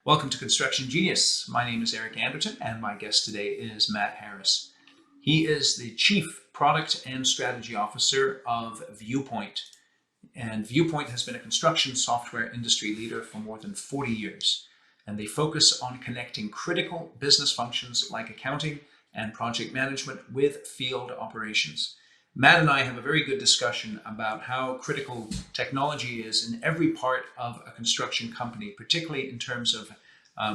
Welcome to Construction Genius. My name is Eric Anderton, and my guest today is Matt Harris. He is the Chief Product and Strategy Officer of Viewpoint. And Viewpoint has been a construction software industry leader for more than 40 years. And they focus on connecting critical business functions like accounting and project management with field operations. Matt and I have a very good discussion about how critical technology is in every part of a construction company, particularly in terms of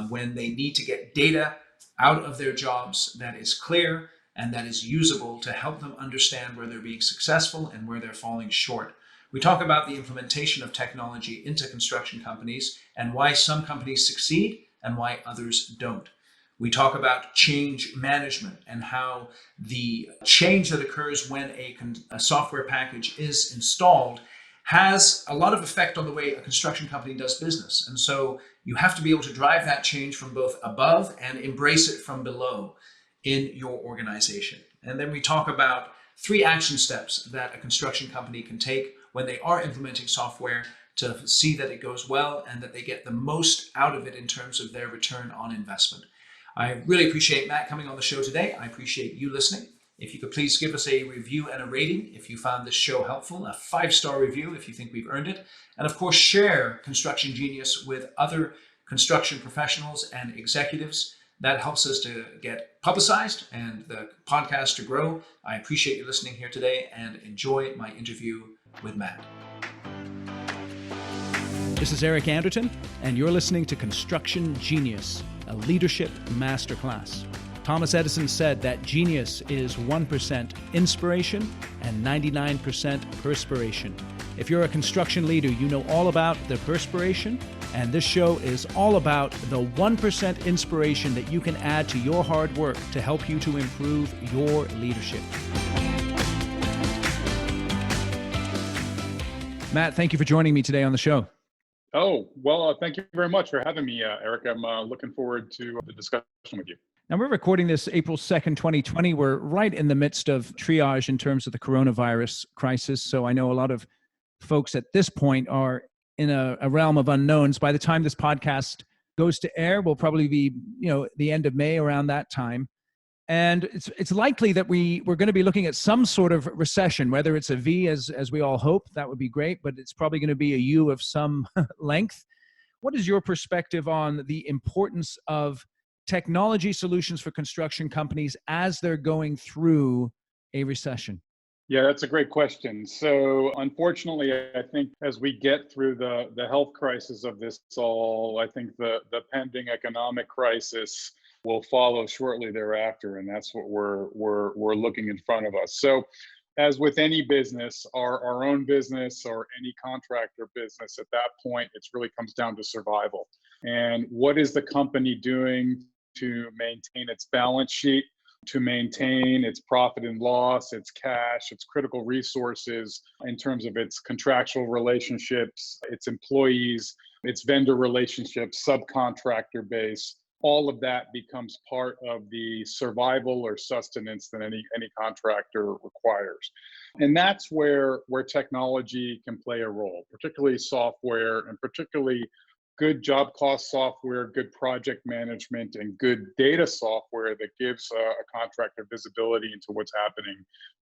when they need to get data out of their jobs that is clear and that is usable to help them understand where they're being successful and where they're falling short. We talk about the implementation of technology into construction companies and why some companies succeed and why others don't. We talk about change management and how the change that occurs when a software package is installed has a lot of effect on the way a construction company does business. And so you have to be able to drive that change from both above and embrace it from below in your organization. And then we talk about 3 action steps that a construction company can take when they are implementing software to see that it goes well and that they get the most out of it in terms of their return on investment. I really appreciate Matt coming on the show today. I appreciate you listening. If you could please give us a review and a rating if you found this show helpful, a 5-star review if you think we've earned it, and of course share Construction Genius with other construction professionals and executives. That helps us to get publicized and the podcast to grow. I appreciate you listening here today and enjoy my interview with Matt. This is Eric Anderton, and you're listening to Construction Genius, a leadership masterclass. Thomas Edison said that genius is 1% inspiration and 99% perspiration. If you're a construction leader, you know all about the perspiration, and this show is all about the 1% inspiration that you can add to your hard work to help you to improve your leadership. Matt, thank you for joining me today on the show. Oh, well, thank you very much for having me, Eric. I'm looking forward to the discussion with you. Now, we're recording this April 2nd, 2020. We're right in the midst of triage in terms of the coronavirus crisis. So I know a lot of folks at this point are in a realm of unknowns. By the time this podcast goes to air, we'll probably be, the end of May, around that time. And it's likely that we're going to be looking at some sort of recession, whether it's a V as we all hope, that would be great, but it's probably going to be a U of some length. What is your perspective on the importance of technology solutions for construction companies as they're going through a recession? Yeah, that's a great question. So unfortunately, I think as we get through the health crisis of this all, I think the pending economic crisis will follow shortly thereafter, and that's what we're looking in front of us. So as with any business, our own business or any contractor business, at that point, it really comes down to survival. And what is the company doing to maintain its balance sheet, to maintain its profit and loss, its cash, its critical resources in terms of its contractual relationships, its employees, its vendor relationships, subcontractor base. All of that becomes part of the survival or sustenance that any contractor requires. And that's where technology can play a role, particularly software, and particularly good job cost software, good project management, and good data software that gives a contractor visibility into what's happening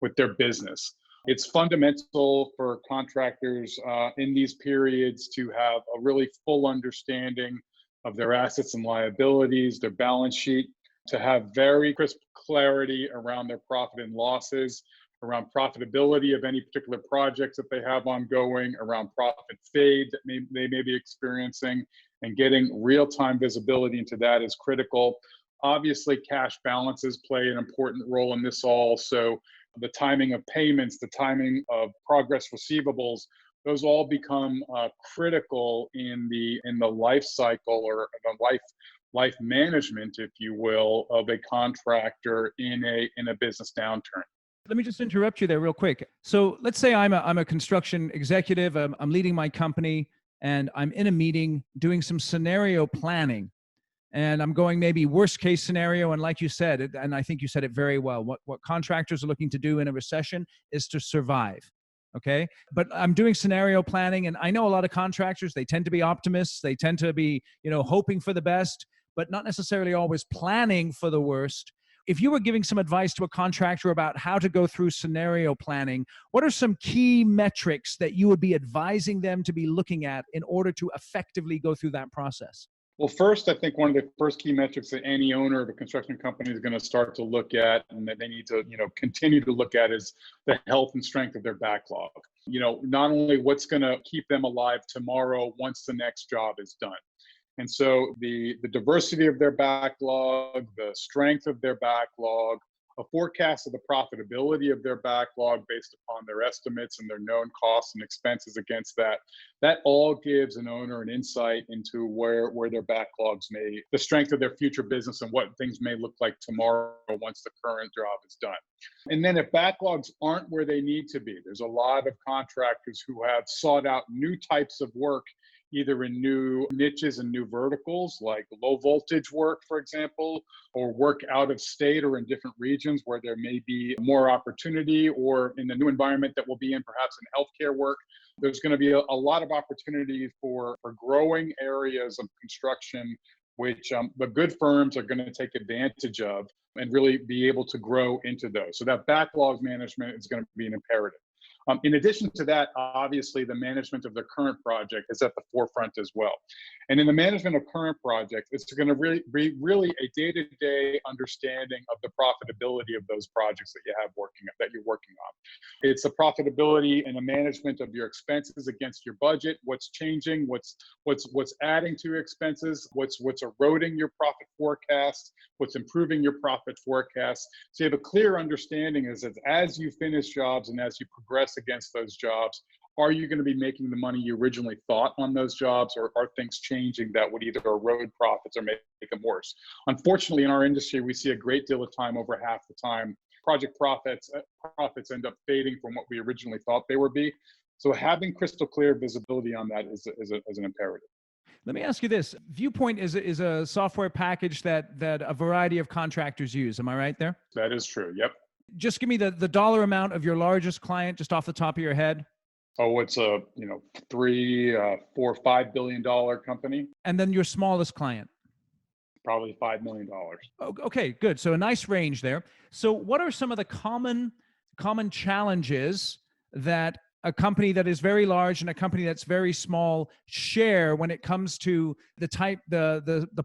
with their business. It's fundamental for contractors in these periods to have a really full understanding of their assets and liabilities, their balance sheet, to have very crisp clarity around their profit and losses, around profitability of any particular projects that they have ongoing, around profit fade that they may be experiencing, and getting real-time visibility into that is critical. Obviously, cash balances play an important role in this all. So the timing of payments, the timing of progress receivables, those all become critical in the life cycle or the life management, if you will, of a contractor in a business downturn. Let me just interrupt you there real quick. So let's say I'm a construction executive. I'm leading my company, and I'm in a meeting doing some scenario planning, and I'm going maybe worst case scenario. And like you said, and I think you said it very well, what contractors are looking to do in a recession is to survive. Okay. But I'm doing scenario planning, and I know a lot of contractors, they tend to be optimists. They tend to be, hoping for the best, but not necessarily always planning for the worst. If you were giving some advice to a contractor about how to go through scenario planning, what are some key metrics that you would be advising them to be looking at in order to effectively go through that process? Well, first, I think one of the first key metrics that any owner of a construction company is going to start to look at, and that they need to, continue to look at, is the health and strength of their backlog. Not only what's going to keep them alive tomorrow once the next job is done. And so the diversity of their backlog, the strength of their backlog, a forecast of the profitability of their backlog based upon their estimates and their known costs and expenses against that all gives an owner an insight into where their backlogs the strength of their future business and what things may look like tomorrow once the current job is done. And then if backlogs aren't where they need to be, there's a lot of contractors who have sought out new types of work, either in new niches and new verticals, like low voltage work, for example, or work out of state or in different regions where there may be more opportunity, or in the new environment that we'll be in, perhaps in healthcare work. There's going to be a lot of opportunity for growing areas of construction, which the good firms are going to take advantage of and really be able to grow into those. So that backlog management is going to be an imperative. In addition to that, obviously, the management of the current project is at the forefront as well. And in the management of current projects, it's going to be really a day-to-day understanding of the profitability of those projects that you're working on. It's the profitability and the management of your expenses against your budget. What's changing? What's adding to your expenses? What's eroding your profit forecast? What's improving your profit forecast? So you have a clear understanding as you finish jobs and as you progress against those jobs, are you going to be making the money you originally thought on those jobs, or are things changing that would either erode profits or make them worse? Unfortunately, in our industry, we see a great deal of time, over half the time, project profits end up fading from what we originally thought they would be. So having crystal clear visibility on that is an imperative. Let me ask you this. Viewpoint is a software package that a variety of contractors use. Am I right there? That is true. Yep. Just give me the dollar amount of your largest client, just off the top of your head. Oh, it's a $3, $4, $5 billion company. And then your smallest client. Probably $5 million. Okay, good. So a nice range there. So what are some of the common challenges that a company that is very large and a company that's very small share when it comes to the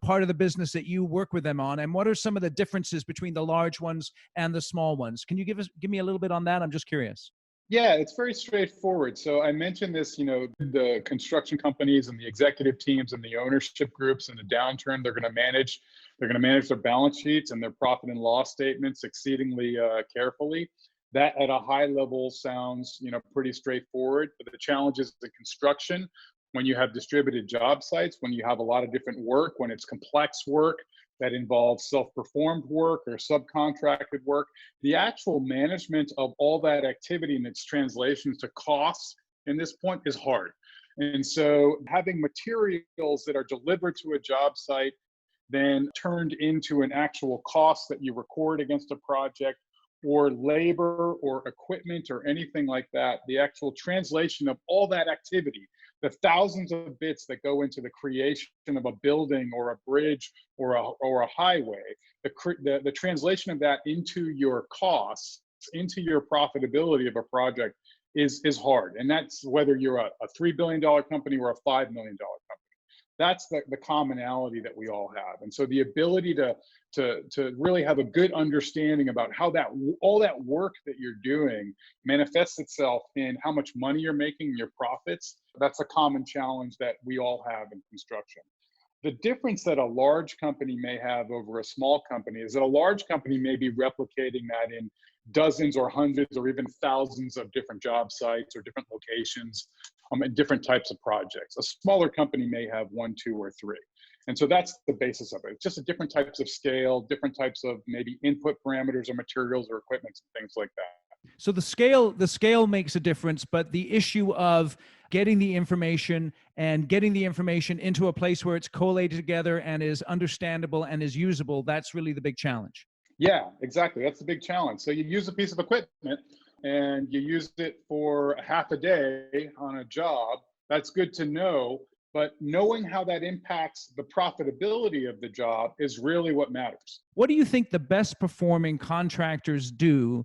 part of the business that you work with them on? And what are some of the differences between the large ones and the small ones? Can you give me a little bit on that? I'm just curious. Yeah, it's very straightforward. So I mentioned this, the construction companies and the executive teams and the ownership groups in the downturn, they're going to manage their balance sheets and their profit and loss statements exceedingly carefully. That at a high level sounds, pretty straightforward. But the challenges in construction, when you have distributed job sites, when you have a lot of different work, when it's complex work that involves self-performed work or subcontracted work, the actual management of all that activity and its translations to costs in this point is hard. And so having materials that are delivered to a job site, then turned into an actual cost that you record against a project, or labor or equipment or anything like that, the actual translation of all that activity, the thousands of bits that go into the creation of a building or a bridge or a highway, the translation of that into your costs, into your profitability of a project is hard. And that's whether you're a $3 billion company or a $5 million company. That's the commonality that we all have. And so the ability to really have a good understanding about how all that work that you're doing manifests itself in how much money you're making, your profits, that's a common challenge that we all have in construction. The difference that a large company may have over a small company is that a large company may be replicating that in dozens or hundreds or even thousands of different job sites or different locations and different types of projects. A smaller company may have 1, 2, or 3. And so that's the basis of it. It's just different types of scale, different types of maybe input parameters or materials or equipment and things like that. So the scale makes a difference, but the issue of getting the information into a place where it's collated together and is understandable and is usable, that's really the big challenge. Yeah, exactly. That's the big challenge. So you use a piece of equipment and you use it for half a day on a job, that's good to know. But knowing how that impacts the profitability of the job is really what matters. What do you think the best performing contractors do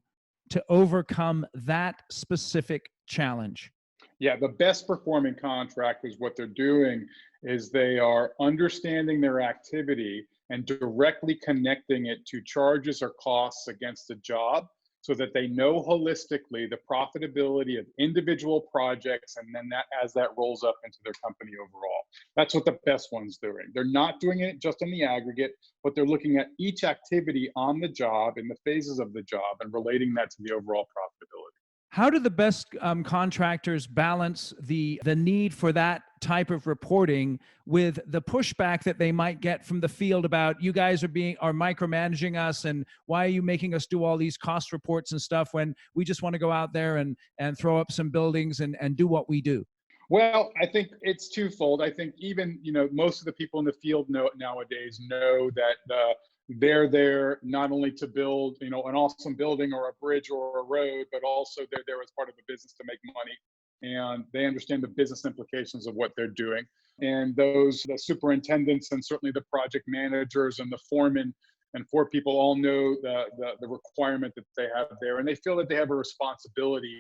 to overcome that specific challenge? Yeah, the best performing contractors, what they're doing is they are understanding their activity and directly connecting it to charges or costs against the job so that they know holistically the profitability of individual projects, and then that as that rolls up into their company overall. That's what the best one's doing. They're not doing it just in the aggregate, but they're looking at each activity on the job in the phases of the job and relating that to the overall profitability. How do the best contractors balance the need for that type of reporting with the pushback that they might get from the field about you guys are micromanaging us, and why are you making us do all these cost reports and stuff when we just want to go out there and throw up some buildings and do what we do? Well, I think it's twofold. I think even, most of the people in the field nowadays know that they're there not only to build, an awesome building or a bridge or a road, but also they're there as part of a business to make money. And they understand the business implications of what they're doing. And the superintendents and certainly the project managers and the foremen and four people all know the requirement that they have there. And they feel that they have a responsibility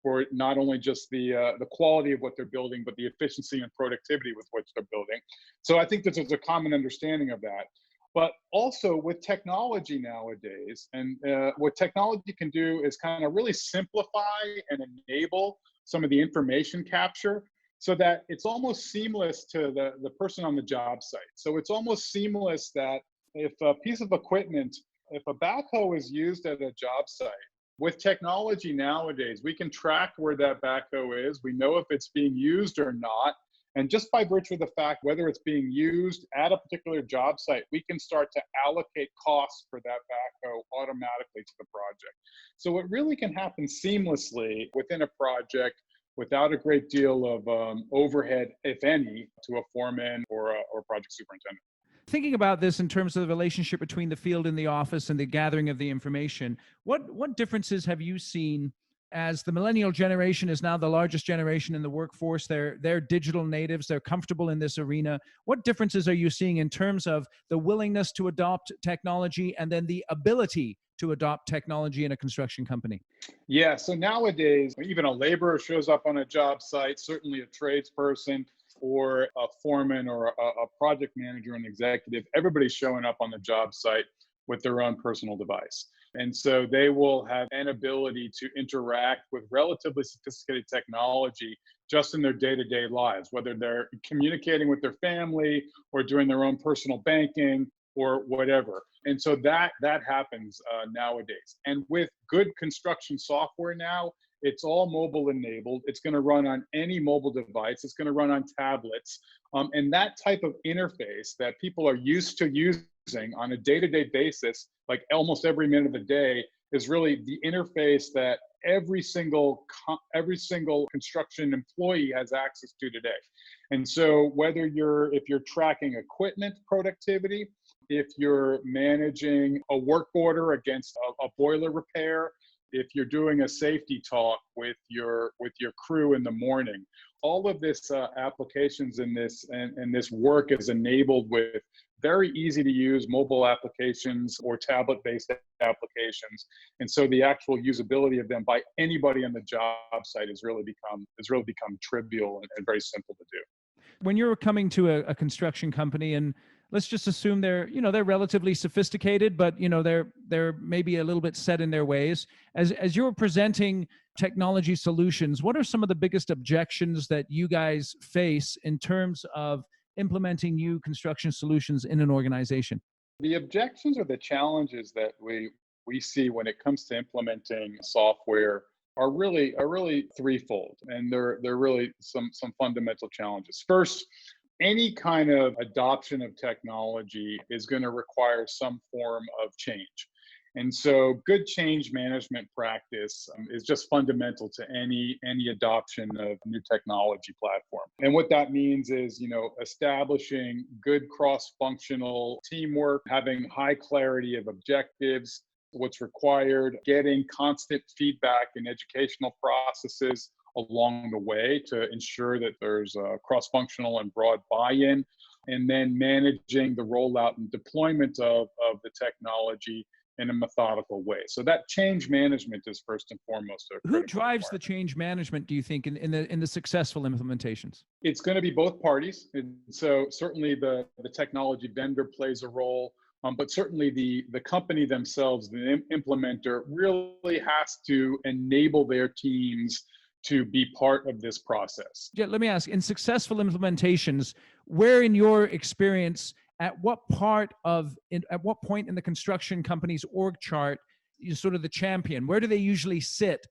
for not only just the quality of what they're building, but the efficiency and productivity with which they're building. So I think that there's a common understanding of that. But also with technology nowadays, and what technology can do is kind of really simplify and enable some of the information capture so that it's almost seamless to the person on the job site. So it's almost seamless that if a piece of equipment, if a backhoe is used at a job site, with technology nowadays, we can track where that backhoe is. We know if it's being used or not. And just by virtue of the fact whether it's being used at a particular job site, we can start to allocate costs for that backhoe automatically to the project. So it really can happen seamlessly within a project without a great deal of overhead, if any, to a foreman or a project superintendent. Thinking about this in terms of the relationship between the field and the office and the gathering of the information, what differences have you seen as the millennial generation is now the largest generation in the workforce? They're digital natives. They're comfortable in this arena. What differences are you seeing in terms of the willingness to adopt technology and then the ability to adopt technology in a construction company? Yeah, so nowadays, even a laborer shows up on a job site, certainly a tradesperson or a foreman or a project manager and executive, everybody's showing up on the job site with their own personal device. And so they will have an ability to interact with relatively sophisticated technology just in their day-to-day lives, whether they're communicating with their family or doing their own personal banking or whatever. And so that happens nowadays. And with good construction software now, it's all mobile enabled. It's going to run on any mobile device. It's going to run on tablets. And that type of interface that people are used to using on a day-to-day basis, like almost every minute of the day, is really the interface that every single construction employee has access to today. And so if you're tracking equipment productivity, if you're managing a work order against a boiler repair, if you're doing a safety talk with your crew in the morning, all of this applications in this and this work is enabled with very easy to use mobile applications or tablet-based applications. And so the actual usability of them by anybody on the job site has really become trivial and very simple to do. When you're coming to a construction company, and let's just assume they're relatively sophisticated, but they're maybe a little bit set in their ways. As you're presenting technology solutions, what are some of the biggest objections that you guys face in terms of implementing new construction solutions in an organization? The objections or the challenges that we see when it comes to implementing software are really threefold, and they're really some fundamental challenges. First, any kind of adoption of technology is going to require some form of change. And so good change management practice is just fundamental to any adoption of new technology platform. And what that means is, establishing good cross-functional teamwork, having high clarity of objectives, what's required, getting constant feedback and educational processes along the way to ensure that there's a cross-functional and broad buy-in, and then managing the rollout and deployment of the technology in a methodical way. So that change management is first and foremost a Who critical drives the requirement. change management, do you think, in the successful implementations? It's going to be both parties. And so certainly the technology vendor plays a role, but certainly the company themselves, the implementer, really has to enable their teams to be part of this process. Yeah, let me ask, in successful implementations, where in your experience, at what point in the construction company's org chart is sort of the champion? Where do they usually sit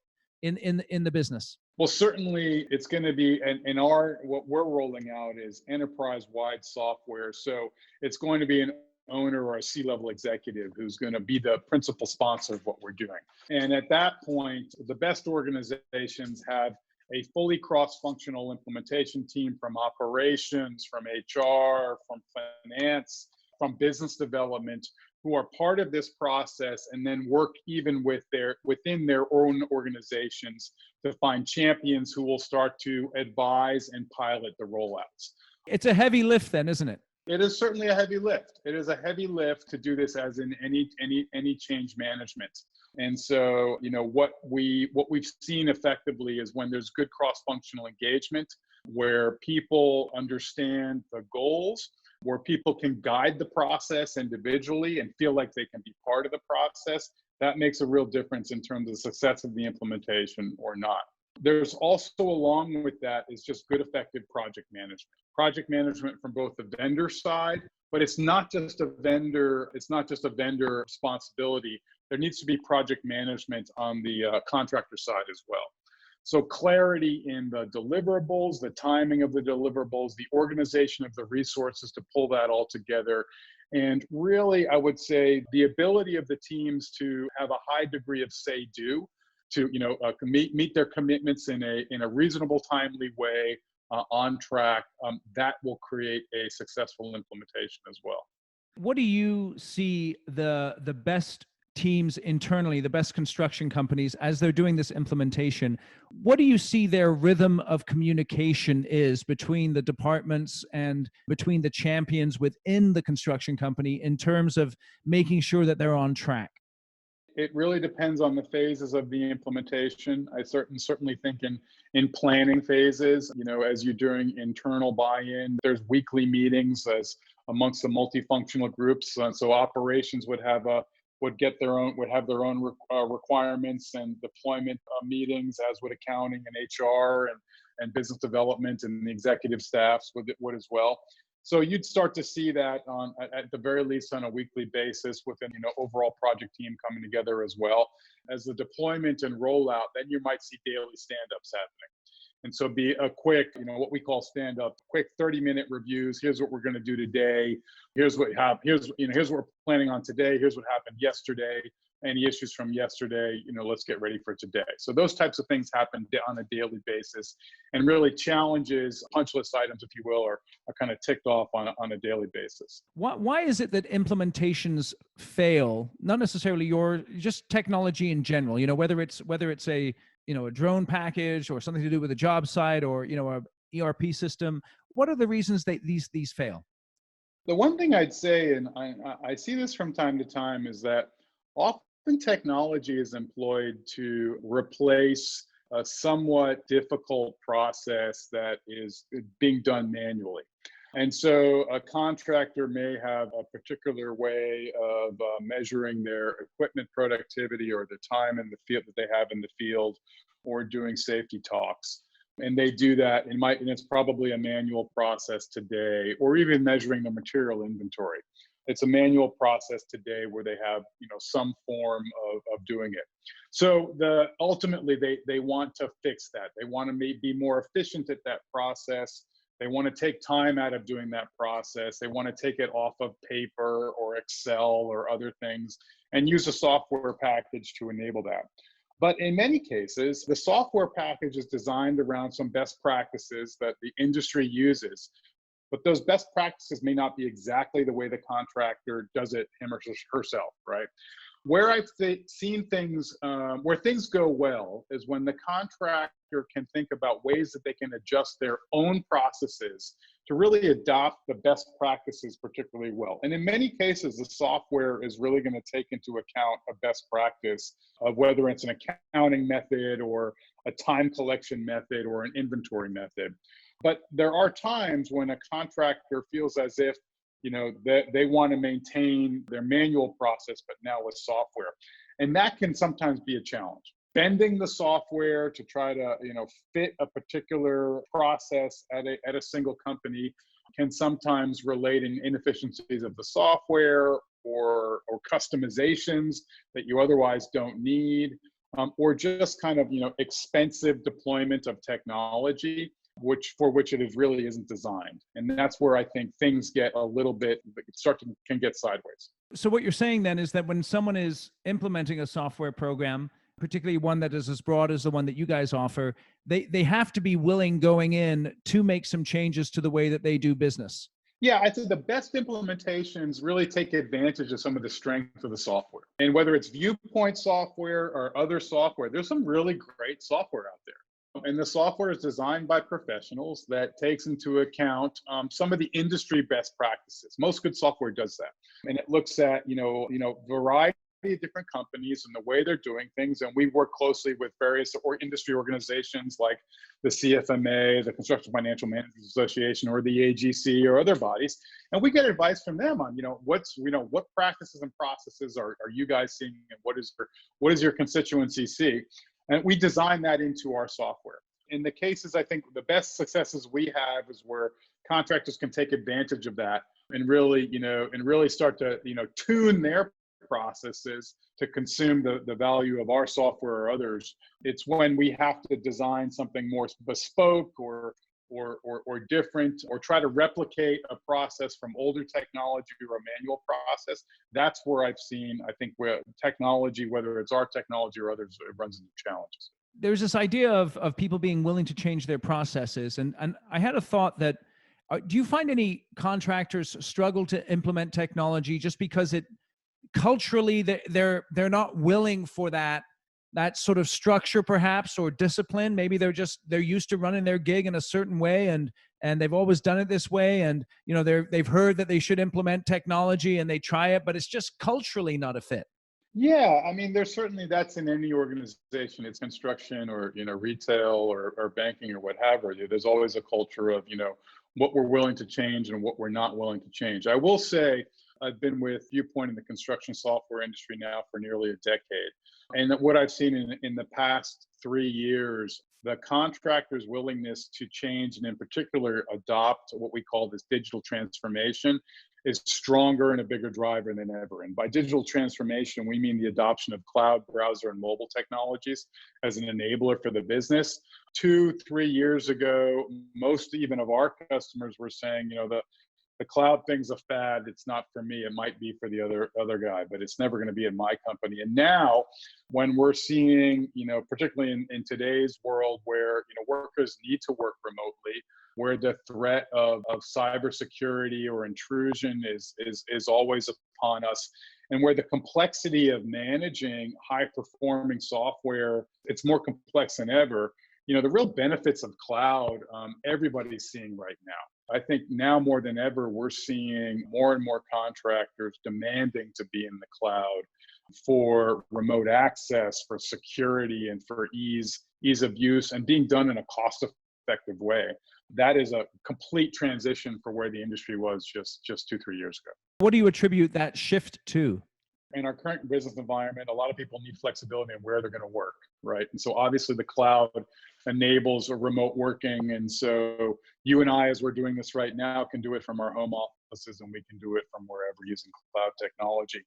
in the business? Well, certainly it's going to be, in what we're rolling out is enterprise-wide software. So it's going to be an owner or a C-level executive who's going to be the principal sponsor of what we're doing. And at that point, the best organizations have a fully cross-functional implementation team from operations, from HR, from finance, from business development, who are part of this process and then work even within their own organizations to find champions who will start to advise and pilot the rollouts. It's a heavy lift then, isn't it? It is certainly a heavy lift. It is a heavy lift to do this as in any change management. And so, what we've seen effectively is when there's good cross-functional engagement, where people understand the goals, where people can guide the process individually and feel like they can be part of the process, that makes a real difference in terms of the success of the implementation or not. There's also, along with that, is just good, effective project management. Project management from both the vendor side, but it's not just a vendor responsibility. There needs to be project management on the contractor side as well. So clarity in the deliverables, the timing of the deliverables, the organization of the resources to pull that all together. And really, I would say the ability of the teams to have a high degree of say-do, to meet their commitments in a reasonable, timely way, on track, that will create a successful implementation as well. What do you see the best teams internally, the best construction companies, as they're doing this implementation? What do you see their rhythm of communication is between the departments and between the champions within the construction company in terms of making sure that they're on track? It really depends on the phases of the implementation. I certainly think in planning phases, as you're doing internal buy-in, there's weekly meetings as amongst the multifunctional groups. So operations would have their own requirements and deployment meetings, as would accounting and HR and business development, and the executive staffs would as well. So you'd start to see that at the very least on a weekly basis within overall project team coming together as well. As the deployment and rollout, then you might see daily stand-ups happening. And so be a quick, what we call stand-up, quick 30-minute reviews. Here's what we're going to do today. Here's what we're planning on today. Here's what happened yesterday. Any issues from yesterday, let's get ready for today. So those types of things happen on a daily basis, and really challenges, punch list items, if you will, are kind of ticked off on a daily basis. Why is it that implementations fail? Not necessarily just technology in general, whether it's a a drone package or something to do with a job site or a ERP system. What are the reasons that these fail? The one thing I'd say, and I see this from time to time, is that often technology is employed to replace a somewhat difficult process that is being done manually. And so a contractor may have a particular way of measuring their equipment productivity or the time in the field that they have in the field, or doing safety talks. And they do that, and it's probably a manual process today, or even measuring the material inventory. It's a manual process today where they have some form of doing it. So ultimately they want to fix that. They want to be more efficient at that process. They want to take time out of doing that process. They want to take it off of paper or Excel or other things and use a software package to enable that. But in many cases, the software package is designed around some best practices that the industry uses. But those best practices may not be exactly the way the contractor does it him or herself, right? Where I've seen things, where things go well is when the contractor can think about ways that they can adjust their own processes to really adopt the best practices particularly well. And in many cases, the software is really going to take into account a best practice of whether it's an accounting method or a time collection method or an inventory method. But there are times when a contractor feels as if they want to maintain their manual process, but now with software. And that can sometimes be a challenge. Bending the software to try to, fit a particular process at a single company can sometimes relate in inefficiencies of the software or customizations that you otherwise don't need, or just kind of, expensive deployment of technology for which it really isn't designed. And that's where I think things get a little bit, can get sideways. So what you're saying then is that when someone is implementing a software program, particularly one that is as broad as the one that you guys offer, they have to be willing going in to make some changes to the way that they do business. Yeah, I'd say the best implementations really take advantage of some of the strength of the software. And whether it's Viewpoint software or other software, there's some really great software out there. And the software is designed by professionals that takes into account some of the industry best practices. Most good software does that. And it looks at, variety of different companies and the way they're doing things. And we work closely with various industry organizations like the CFMA, the Construction Financial Managers Association, or the AGC, or other bodies. And we get advice from them on, what practices and processes are you guys seeing, and what is your constituency see? And we design that into our software. In the cases, I think the best successes we have is where contractors can take advantage of that and really, start to, tune their processes to consume the value of our software or others. It's when we have to design something more bespoke or different, or try to replicate a process from older technology or a manual process. That's where I've seen, I think, where technology, whether it's our technology or others, it runs into challenges. There's this idea of people being willing to change their processes. And I had a thought that, do you find any contractors struggle to implement technology just because culturally they're not willing for that sort of structure, perhaps, or discipline? Maybe they're used to running their gig in a certain way, and they've always done it this way, and they've heard that they should implement technology and they try it, but it's just culturally not a fit. Yeah, I mean, there's certainly, that's in any organization. It's construction or retail or banking or what have you. There's always a culture of what we're willing to change and what we're not willing to change. I will say I've been with Viewpoint in the construction software industry now for nearly a decade. And what I've seen in the past 3 years, the contractor's willingness to change, and in particular adopt what we call this digital transformation, is stronger and a bigger driver than ever. And by digital transformation, we mean the adoption of cloud, browser, and mobile technologies as an enabler for the business. 2-3 years ago, most even of our customers were saying, the cloud thing's a fad. It's not for me. It might be for the other guy, but it's never going to be in my company. And now, when we're seeing, particularly in today's world where workers need to work remotely, where the threat of cybersecurity or intrusion is always upon us, and where the complexity of managing high-performing software, it's more complex than ever. The real benefits of cloud, everybody's seeing right now. I think now more than ever, we're seeing more and more contractors demanding to be in the cloud for remote access, for security, and for ease of use, and being done in a cost-effective way. That is a complete transition for where the industry was just 2-3 years ago. What do you attribute that shift to? In our current business environment, a lot of people need flexibility in where they're going to work, right? And so obviously the cloud enables a remote working. And so you and I, as we're doing this right now, can do it from our home offices, and we can do it from wherever using cloud technology.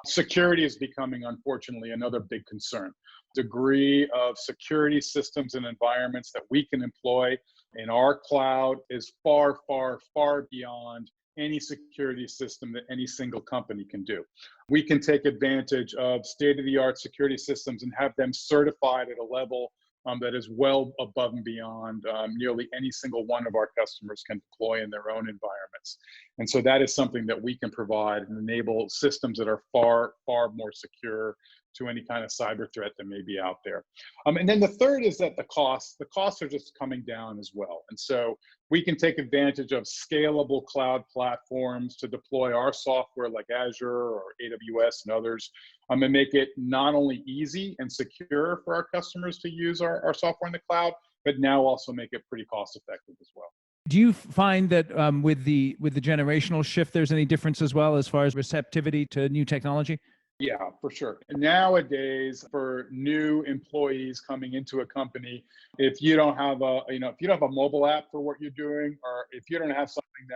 Security is becoming, unfortunately, another big concern. Degree of security systems and environments that we can employ in our cloud is far, far, far beyond any security system that any single company can do. We can take advantage of state-of-the-art security systems and have them certified at a level that is well above and beyond nearly any single one of our customers can deploy in their own environments. And so that is something that we can provide and enable systems that are far, far more secure to any kind of cyber threat that may be out there. And then the third is that the costs are just coming down as well. And so we can take advantage of scalable cloud platforms to deploy our software like Azure or AWS and others, and make it not only easy and secure for our customers to use our software in the cloud, but now also make it pretty cost effective as well. Do you find that with the generational shift, there's any difference as well as far as receptivity to new technology? Yeah, for sure. Nowadays, for new employees coming into a company, if you don't have a mobile app for what you're doing, or if you don't have something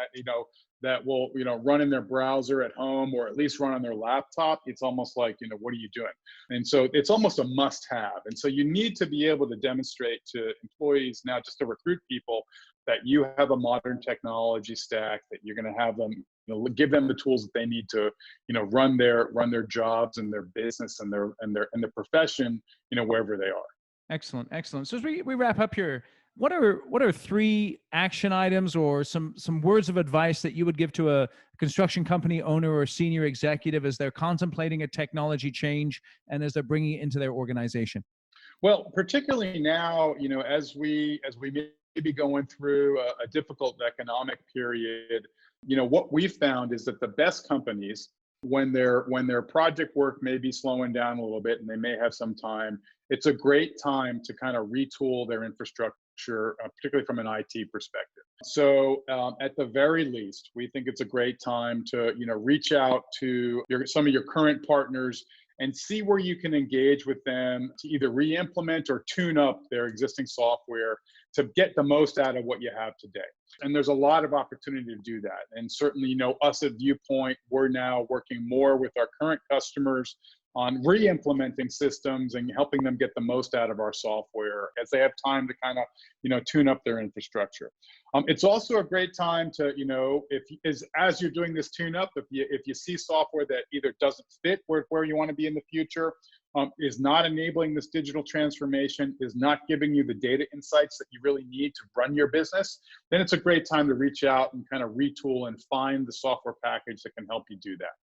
that will run in their browser at home, or at least run on their laptop, it's almost like, what are you doing? And so it's almost a must-have. And so you need to be able to demonstrate to employees now, just to recruit people, that you have a modern technology stack, that you're going to have them, give them the tools that they need to, run their jobs and their business and their profession, wherever they are. Excellent. So as we wrap up here, what are 3 action items or some words of advice that you would give to a construction company owner or senior executive as they're contemplating a technology change and as they're bringing it into their organization? Well, particularly now, as we may be going through a difficult economic period, what we've found is that the best companies, when their project work may be slowing down a little bit and they may have some time, it's a great time to kind of retool their infrastructure, particularly from an IT perspective. So at the very least, we think it's a great time to reach out to some of your current partners and see where you can engage with them to either re-implement or tune up their existing software to get the most out of what you have today. And there's a lot of opportunity to do that. And certainly, us at Viewpoint, we're now working more with our current customers on re-implementing systems and helping them get the most out of our software as they have time to kind of, tune up their infrastructure. It's also a great time to, as you're doing this tune up, if you see software that either doesn't fit where you want to be in the future, is not enabling this digital transformation, is not giving you the data insights that you really need to run your business, then it's a great time to reach out and kind of retool and find the software package that can help you do that.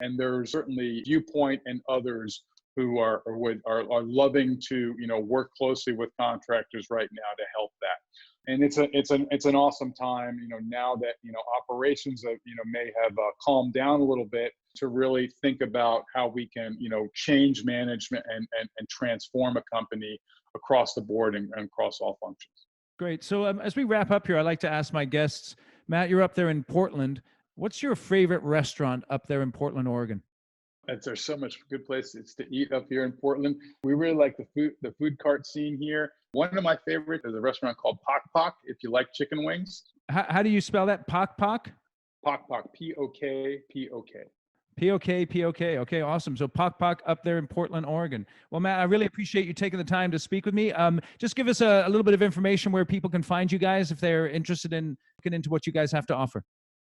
And there's certainly Viewpoint and others who are loving to work closely with contractors right now to help that. And it's an awesome time, now that operations may have calmed down a little bit, to really think about how we can change management and transform a company across the board and across all functions. Great. So as we wrap up here, I'd like to ask my guests, Matt, you're up there in Portland. What's your favorite restaurant up there in Portland, Oregon? There's so much good places to eat up here in Portland. We really like the food cart scene here. One of my favorites is a restaurant called Pok Pok, if you like chicken wings. How do you spell that? Pok Pok? Pok Pok, P-O-K, P-O-K. P-O-K, P-O-K. Okay, awesome. So Pok Pok up there in Portland, Oregon. Well, Matt, I really appreciate you taking the time to speak with me. Just give us a little bit of information where people can find you guys if they're interested in looking into what you guys have to offer.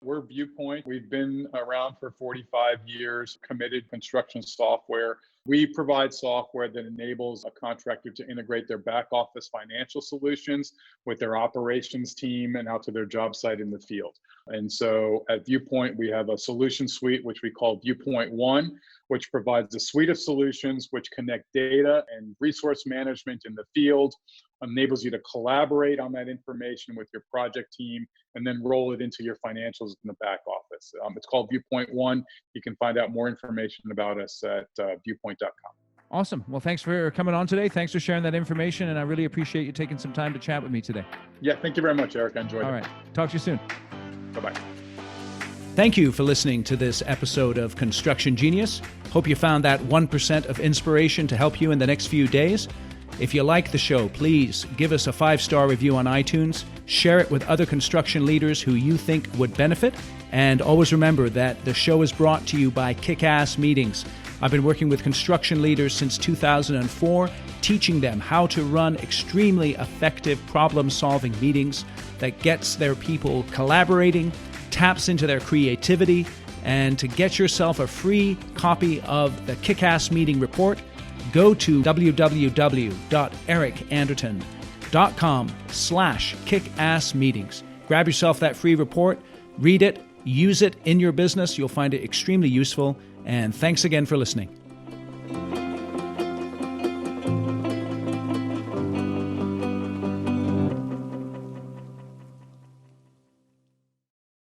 We're Viewpoint. We've been around for 45 years, committed construction software. We provide software that enables a contractor to integrate their back office financial solutions with their operations team and out to their job site in the field. And so at Viewpoint, we have a solution suite, which we call Viewpoint One, which provides a suite of solutions which connect data and resource management in the field, enables you to collaborate on that information with your project team, and then roll it into your financials in the back office. It's called Viewpoint One. You can find out more information about us at viewpoint.com. Awesome. Well, thanks for coming on today. Thanks for sharing that information, and I really appreciate you taking some time to chat with me today. Yeah, thank you very much, Eric. I enjoyed it. All right. Talk to you soon. Bye-bye. Thank you for listening to this episode of Construction Genius. Hope you found that 1% of inspiration to help you in the next few days. If you like the show, please give us a 5-star review on iTunes, share it with other construction leaders who you think would benefit, and always remember that the show is brought to you by Kick-Ass Meetings. I've been working with construction leaders since 2004, teaching them how to run extremely effective problem-solving meetings that gets their people collaborating, taps into their creativity, and to get yourself a free copy of the Kick-Ass Meeting Report, go to www.ericanderton.com/kickassmeetings. Grab yourself that free report, read it, use it in your business. You'll find it extremely useful. And thanks again for listening.